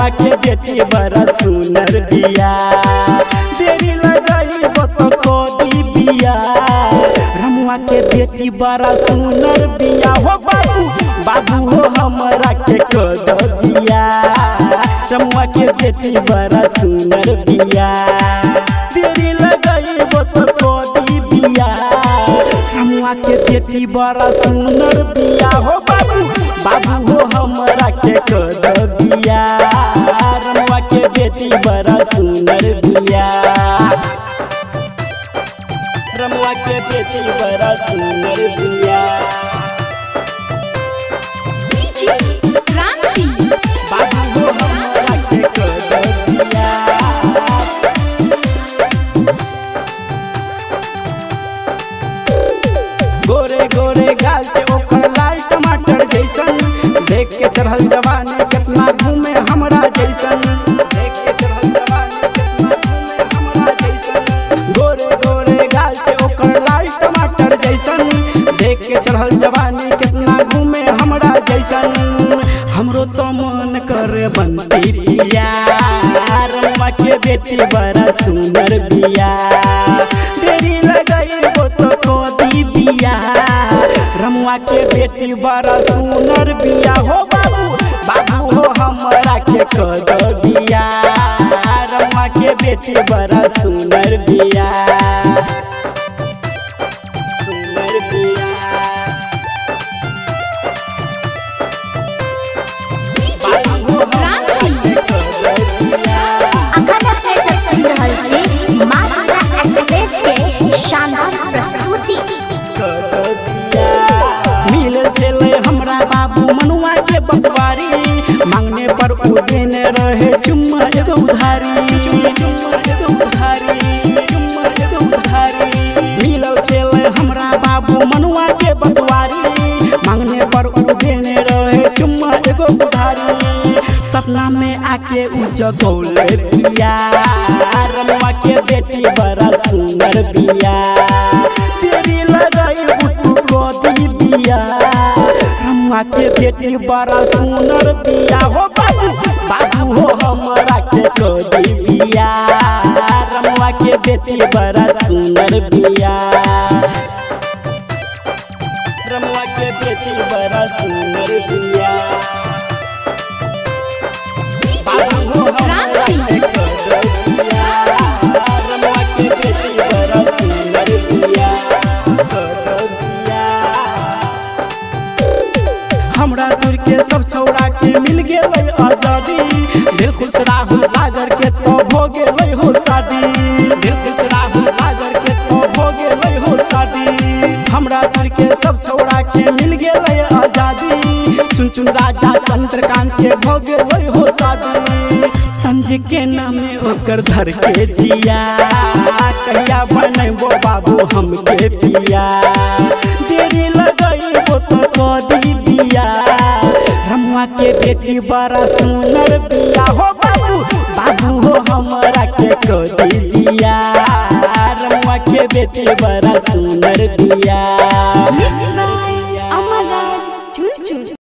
रमुआ के बेटी बड़ा सुनर बिया देरी लगाई तो कोदी बिया रमुआ के बेटी बड़ा सुनर बिया हो बाबू बाबू हो हमरा के कद बिया रमुआ के बेटी बड़ा सुनर बिया देरी लगाई तो कोदी बिया रमुआ के बेटी बड़ा सुनर बिया हो बाबू बाबू हो हमरा के कद बिया रमुआ के बेटी बड़ा सुनर बिया रमुआ के बेटी बड़ा सुनर बिया बाबू हो हमरा के कद बिया गोरे गोरे गाल से ओकर लाल टमाटर जैसन देख के चढ़ल जवानी कितना घूमे हमरा जैसन देख के चढ़ल जवानी कितना घूमे हमरा जैसन गोरे गोरे गाल से ओकर लाल टमाटर जैसन देख के चढ़ल जवानी कितना घूमे हमरा जैसन हमरो तो मन करे बनती पिया रमुआ के बेटी बड़ा सुंदर बिया देरी लगाई तो कोदी बिया रमुआ के बेटी बड़ा सुनर बिया हो बाबू बाबू हो हमरा के कद बिया रमुआ के बेटी बड़ा सुनर बिया सुनर बिया शानदार प्रस्तुति मिलल चले हमरा बाबू मनुआ के बसवारी मांगने पर उ देने रहे चुम्मा एगो उधारी मिलल चले हमरा बाबू मनुआ के बसवारी मांगने पर उ देने रहे चुम्मा एगो उधारी सपना में आके उ जगौले बिया रमुआ के बेटी बड़ा सुंदर बिया तेरी लगाई कोदी बिया रमुआ के बेटी बड़ा सुंदर बिया हो बाबू बाबू हो हमरा के कोदी बिया रमुआ के बेटी बड़ा सुंदर बिया रमुआ के बेटी बड़ा सुंदर बिया बाबू हो हमरा के कोदी बिया रमुआ के बेटी बड़ा सुंदर बिया हमरा दूर के सब छौड़ा के मिल गेलै आजादी दिल खुश राहुल सागर के तो हो गेलै हो शादी दिल खुश राहुल सागर के तो हो गेलै हो शादी हमरा दूर के सब छौड़ा के मिल गेलै आजादी चुन चुन राजा चंद्रकांत के हो गेलै हो शादी संजय के नामे ओकर धर के जिया कहिया बनैबो बाबू हमके पिया देरी लगैबो तो कोदी बिया रमुआ के बेटी बड़ा सुनर बिया हो बाबू बाबू हो हमरा के कोदी बिया रमुआ के बेटी बड़ा सुनर बिया।